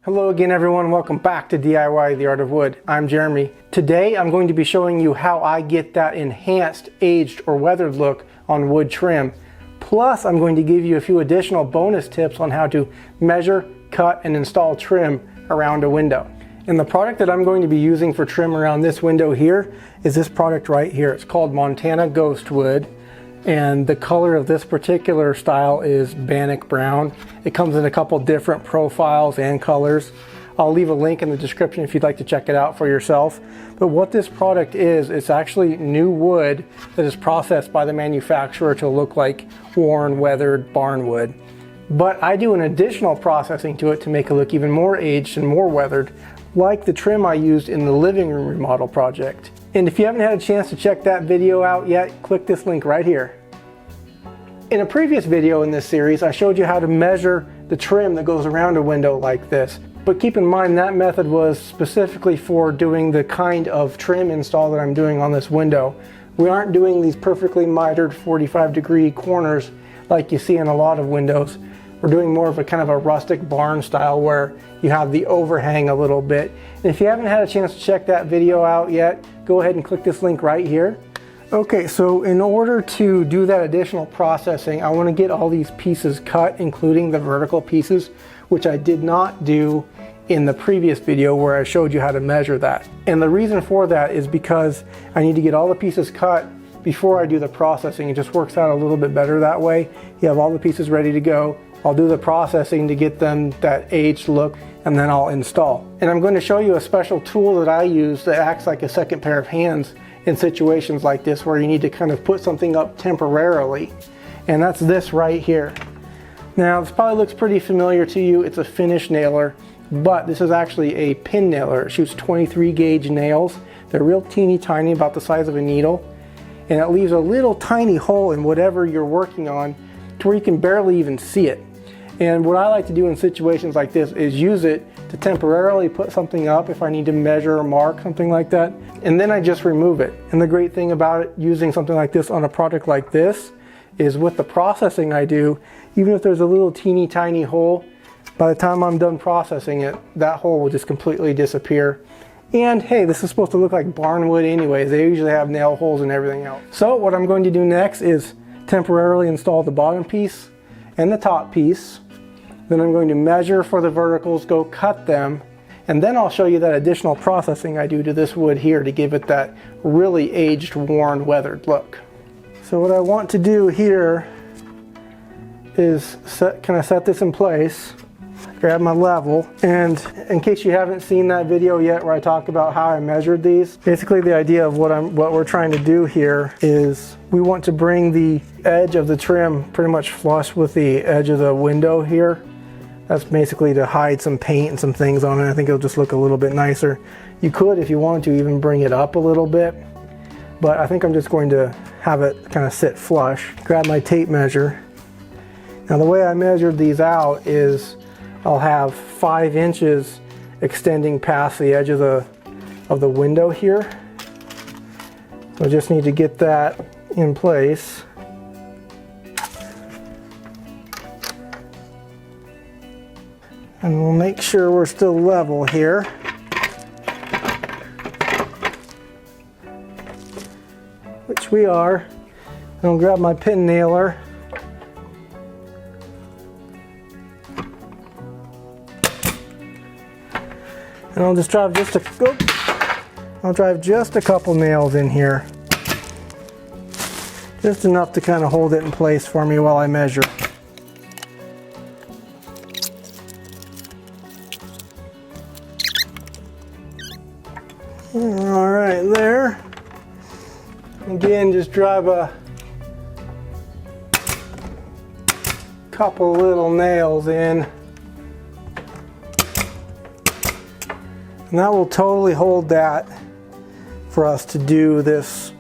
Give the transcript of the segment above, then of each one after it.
Hello again everyone, welcome back to DIY The Art of Wood. I'm Jeremy. Today I'm going to be showing you how I get that enhanced, aged, or weathered look on wood trim. Plus I'm going to give you a few additional bonus tips on how to measure, cut, and install trim around a window. And the product that I'm going to be using for trim around this window here is this product right here. It's called Montana Ghost Wood. And the color of this particular style is Bannock Brown. It comes in a couple different profiles and colors. I'll leave a link in the description if you'd like to check it out for yourself. But what this product is, it's actually new wood that is processed by the manufacturer to look like worn, weathered barnwood. But I do an additional processing to it to make it look even more aged and more weathered, like the trim I used in the living room remodel project. And if you haven't had a chance to check that video out yet, click this link right here. In a previous video in this series, I showed you how to measure the trim that goes around a window like this. But keep in mind that method was specifically for doing the kind of trim install that I'm doing on this window. We aren't doing these perfectly mitered 45-degree corners like you see in a lot of windows. We're doing more of a kind of a rustic barn style where you have the overhang a little bit. And if you haven't had a chance to check that video out yet, go ahead and click this link right here. Okay, so in order to do that additional processing, I want to get all these pieces cut, including the vertical pieces, which I did not do in the previous video where I showed you how to measure that. And the reason for that is because I need to get all the pieces cut before I do the processing. It just works out a little bit better that way. You have all the pieces ready to go. I'll do the processing to get them that aged look, and then I'll install. And I'm going to show you a special tool that I use that acts like a second pair of hands in situations like this where you need to kind of put something up temporarily. And that's this right here. Now this probably looks pretty familiar to you. It's a finish nailer, but this is actually a pin nailer. It shoots 23 gauge nails. They're real teeny tiny, about the size of a needle. And it leaves a little tiny hole in whatever you're working on to where you can barely even see it. And what I like to do in situations like this is use it to temporarily put something up if I need to measure or mark something like that, and then I just remove it. And the great thing about it, using something like this on a product like this, is with the processing I do, even if there's a little teeny tiny hole, by the time I'm done processing it, that hole will just completely disappear. And hey, this is supposed to look like barnwood anyways. They usually have nail holes and everything else. So what I'm going to do next is temporarily install the bottom piece and the top piece. Then I'm going to measure for the verticals, go cut them, and then I'll show you that additional processing I do to this wood here to give it that really aged, worn, weathered look. So what I want to do here is set this in place, grab my level, and in case you haven't seen that video yet where I talk about how I measured these, basically the idea of what we're trying to do here is we want to bring the edge of the trim pretty much flush with the edge of the window here. That's basically to hide some paint and some things on it. I think it'll just look a little bit nicer. You could, if you wanted to, even bring it up a little bit, but I think I'm just going to have it kind of sit flush. Grab my tape measure. Now the way I measured these out is I'll have 5 inches extending past the edge of the window here. So I just need to get that in place. And we'll make sure we're still level here. Which we are. I'll grab my pin nailer. And I'll just drive just a couple nails in here. Just enough to kind of hold it in place for me while I measure. All right, there. Again, just drive a couple little nails in. And that will totally hold that for us to do this,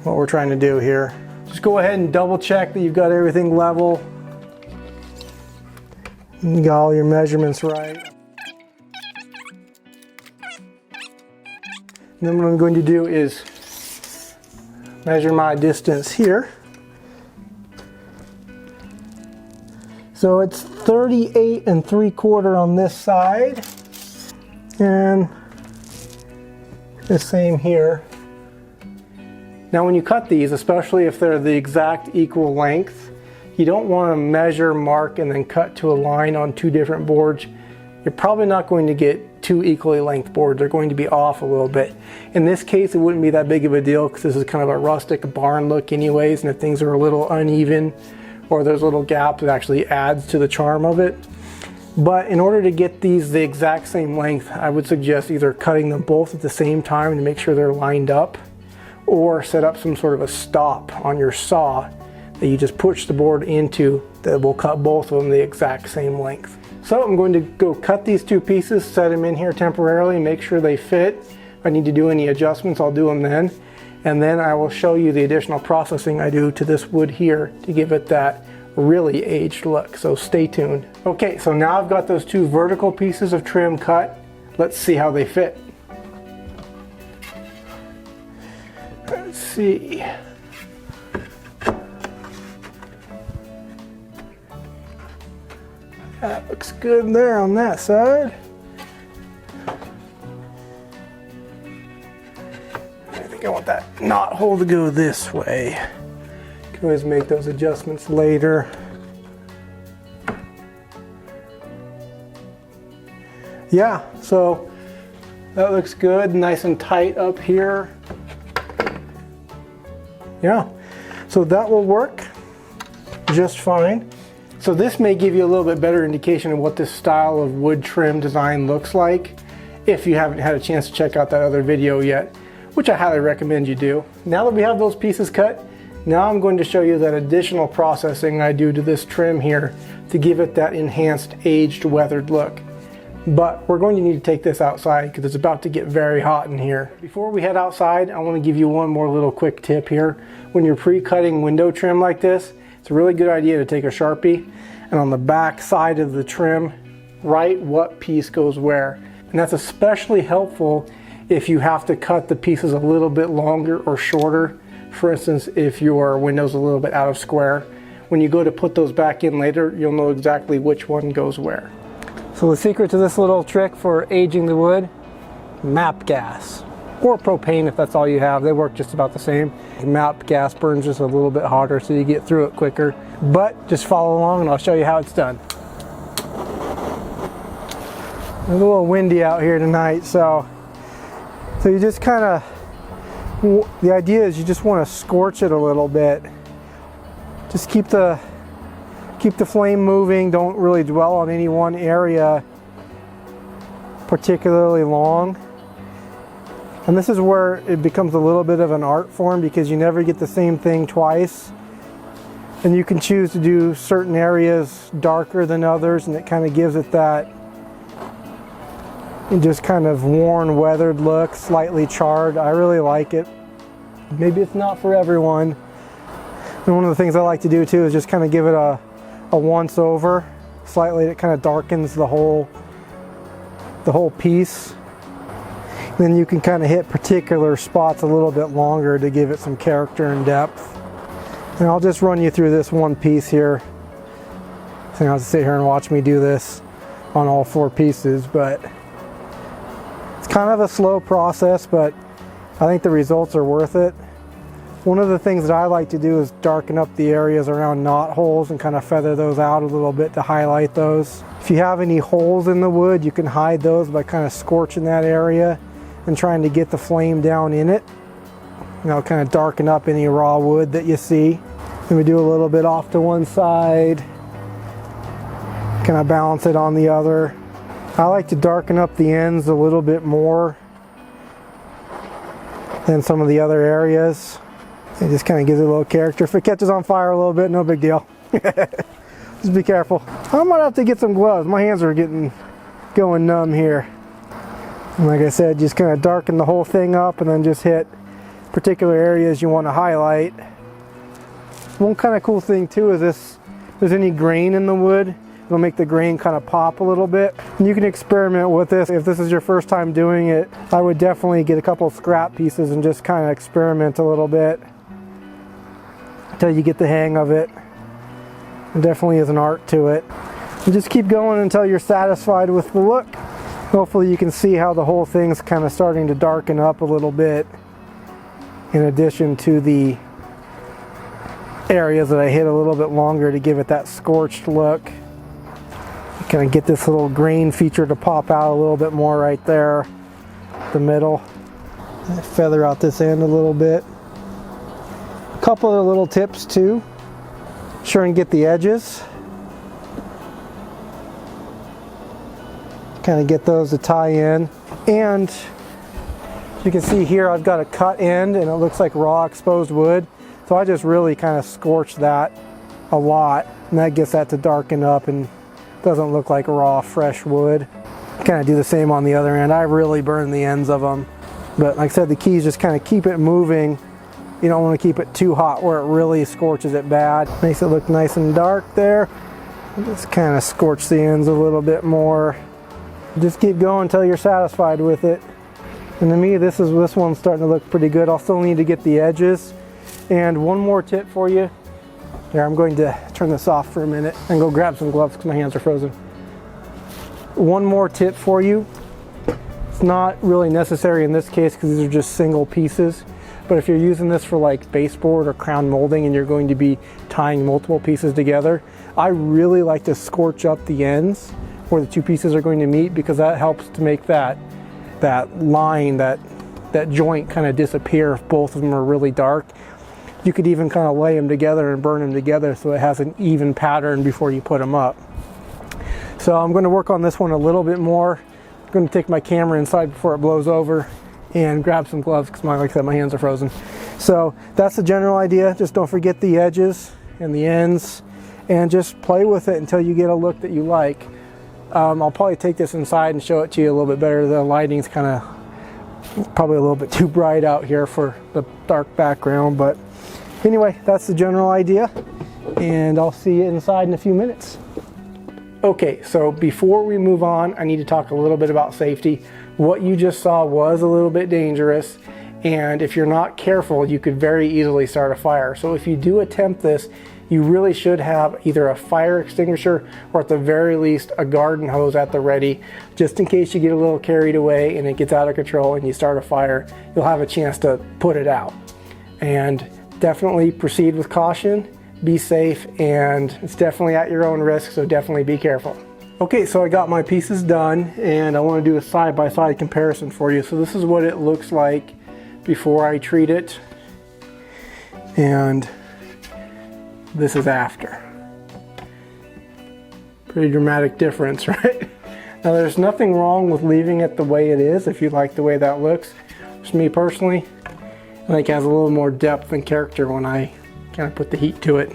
what we're trying to do here. Just go ahead and double check that you've got everything level. You got all your measurements right. And then what I'm going to do is measure my distance here. So it's 38 3/4 on this side, and the same here. Now when you cut these, especially if they're the exact equal length, you don't want to measure, mark, and then cut to a line on two different boards. You're probably not going to get two equally length boards. They're going to be off a little bit. In this case, it wouldn't be that big of a deal because this is kind of a rustic barn look anyways, and if things are a little uneven or there's little gaps, it actually adds to the charm of it. But in order to get these the exact same length, I would suggest either cutting them both at the same time to make sure they're lined up, or set up some sort of a stop on your saw that you just push the board into that will cut both of them the exact same length. So I'm going to go cut these two pieces, set them in here temporarily, make sure they fit. If I need to do any adjustments, I'll do them then. And then I will show you the additional processing I do to this wood here to give it that really aged look. So stay tuned. Okay, so now I've got those two vertical pieces of trim cut. Let's see how they fit. Let's see. That looks good there on that side. I think I want that knot hole to go this way. Can always make those adjustments later. Yeah, so that looks good, nice and tight up here. Yeah, so that will work just fine. So this may give you a little bit better indication of what this style of wood trim design looks like if you haven't had a chance to check out that other video yet, which I highly recommend you do. Now that we have those pieces cut, now I'm going to show you that additional processing I do to this trim here to give it that enhanced aged weathered look. But we're going to need to take this outside because it's about to get very hot in here. Before we head outside, I want to give you one more little quick tip here. When you're pre-cutting window trim like this, it's a really good idea to take a Sharpie and on the back side of the trim, write what piece goes where. And that's especially helpful if you have to cut the pieces a little bit longer or shorter. For instance, if your window's a little bit out of square, when you go to put those back in later, you'll know exactly which one goes where. So the secret to this little trick for aging the wood, MAP gas, or propane if that's all you have. They work just about the same. MAP gas burns just a little bit hotter so you get through it quicker. But just follow along and I'll show you how it's done. It's a little windy out here tonight, so you just kind of, the idea is you just want to scorch it a little bit. Just keep the flame moving. Don't really dwell on any one area particularly long. And this is where it becomes a little bit of an art form because you never get the same thing twice. And you can choose to do certain areas darker than others, and it kind of gives it that just kind of worn, weathered look, slightly charred. I really like it. Maybe it's not for everyone. And one of the things I like to do too is just kind of give it a once over slightly. It kind of darkens the whole piece. Then you can kind of hit particular spots a little bit longer to give it some character and depth. And I'll just run you through this one piece here. So you have to sit here and watch me do this on all four pieces, but it's kind of a slow process, but I think the results are worth it. One of the things that I like to do is darken up the areas around knot holes and kind of feather those out a little bit to highlight those. If you have any holes in the wood, you can hide those by kind of scorching that area and trying to get the flame down in it. You know, kind of darken up any raw wood that you see. Then we do a little bit off to one side, kind of balance it on the other. I like to darken up the ends a little bit more than some of the other areas. It just kind of gives it a little character. If it catches on fire a little bit, no big deal. Just be careful. I might have to get some gloves. My hands are going numb here. And like I said, just kind of darken the whole thing up and then just hit particular areas you want to highlight. One kind of cool thing too is if there's any grain in the wood, it'll make the grain kind of pop a little bit. And you can experiment with this. If this is your first time doing it, I would definitely get a couple of scrap pieces and just kind of experiment a little bit until you get the hang of it. It definitely is an art to it. And just keep going until you're satisfied with the look. Hopefully you can see how the whole thing's kind of starting to darken up a little bit, in addition to the areas that I hit a little bit longer to give it that scorched look. Kind of get this little grain feature to pop out a little bit more right there, the middle. Feather out this end a little bit. A couple other little tips too. Sure and get the edges. Kind of get those to tie in. And you can see here I've got a cut end and it looks like raw exposed wood. So I just really kind of scorched that a lot, and that gets that to darken up and doesn't look like raw fresh wood. Kind of do the same on the other end. I really burn the ends of them. But like I said, the key is just kind of keep it moving. You don't want to keep it too hot where it really scorches it bad. Makes it look nice and dark there. Just kind of scorch the ends a little bit more. Just keep going until you're satisfied with it. And to me, this one's starting to look pretty good. I'll still need to get the edges. And one more tip for you. Here, I'm going to turn this off for a minute and go grab some gloves because my hands are frozen. One more tip for you. It's not really necessary in this case because these are just single pieces. But if you're using this for like baseboard or crown molding and you're going to be tying multiple pieces together, I really like to scorch up the ends where the two pieces are going to meet, because that helps to make that line, that joint kind of disappear if both of them are really dark. You could even kind of lay them together and burn them together so it has an even pattern before you put them up. So I'm going to work on this one a little bit more. I'm going to take my camera inside before it blows over and grab some gloves because, like I said, my hands are frozen. So that's the general idea. Just don't forget the edges and the ends, and just play with it until you get a look that you like. I'll probably take this inside and show it to you a little bit better. The lighting's kind of probably a little bit too bright out here for the dark background, but anyway, that's the general idea, and I'll see you inside in a few minutes. Okay, so before we move on, I need to talk a little bit about safety. What you just saw was a little bit dangerous, and if you're not careful, you could very easily start a fire. So if you do attempt this, you really should have either a fire extinguisher or at the very least a garden hose at the ready, just in case you get a little carried away and it gets out of control and you start a fire, you'll have a chance to put it out. And definitely proceed with caution, be safe, and it's definitely at your own risk, so definitely be careful. Okay, so I got my pieces done and I want to do a side-by-side comparison for you. So this is what it looks like before I treat it, and this is after. Pretty dramatic difference, right? Now there's nothing wrong with leaving it the way it is if you like the way that looks. Just me personally, I think it has a little more depth and character when I kind of put the heat to it.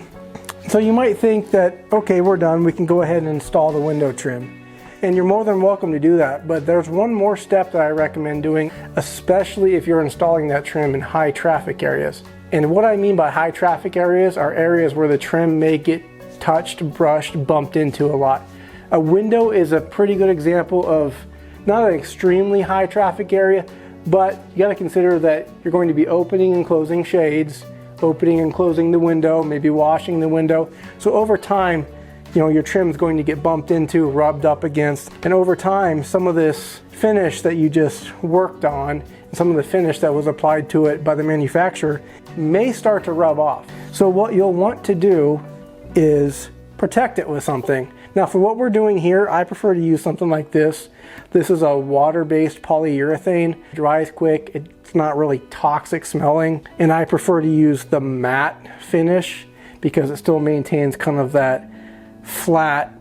So you might think that, okay, we're done, we can go ahead and install the window trim. And you're more than welcome to do that, but there's one more step that I recommend doing, especially if you're installing that trim in high traffic areas. And what I mean by high traffic areas are areas where the trim may get touched, brushed, bumped into a lot. A window is a pretty good example of not an extremely high traffic area, but you got to consider that you're going to be opening and closing shades, opening and closing the window, maybe washing the window. So over time, you know, your trim is going to get bumped into, rubbed up against, and over time, some of this finish that you just worked on, some of the finish that was applied to it by the manufacturer may start to rub off. So what you'll want to do is protect it with something. Now for what we're doing here, I prefer to use something like this. This is a water-based polyurethane. It dries quick, it's not really toxic smelling, and I prefer to use the matte finish because it still maintains kind of that flat,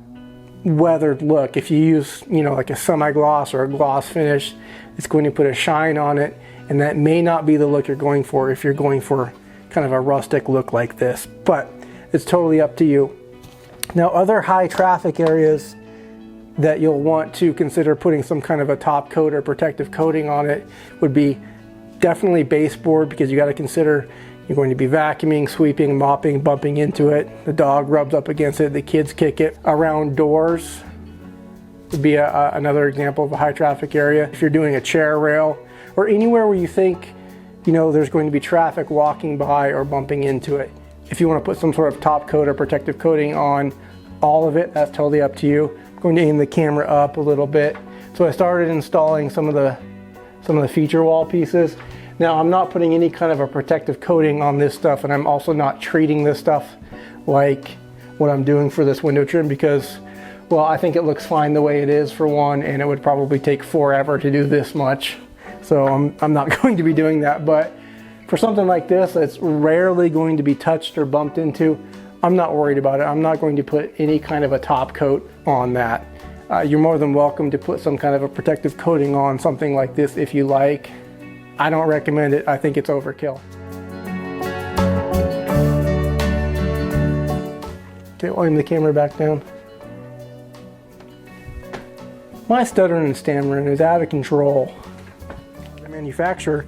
weathered look. If you use, you know, like a semi-gloss or a gloss finish, it's going to put a shine on it, and that may not be the look you're going for if you're going for kind of a rustic look like this, but it's totally up to you. Now other high traffic areas that you'll want to consider putting some kind of a top coat or protective coating on it would be definitely baseboard, because you got to consider you're going to be vacuuming, sweeping, mopping, bumping into it. The dog rubs up against it, the kids kick it. Around doors would be another example of a high traffic area. If you're doing a chair rail or anywhere where you think, you know, there's going to be traffic walking by or bumping into it, If you want to put some sort of top coat or protective coating on all of it, that's totally up to you. I'm going to aim the camera up a little bit. So I started installing some of the feature wall pieces. Now I'm not putting any kind of a protective coating on this stuff, and I'm also not treating this stuff like what I'm doing for this window trim because, well, I think it looks fine the way it is for one, and it would probably take forever to do this much. So I'm not going to be doing that, but for something like this that's rarely going to be touched or bumped into, I'm not worried about it. I'm not going to put any kind of a top coat on that. You're more than welcome to put some kind of a protective coating on something like this if you like. I don't recommend it. I think it's overkill. Okay, I'll aim the camera back down. My stuttering and stammering is out of control. The manufacturer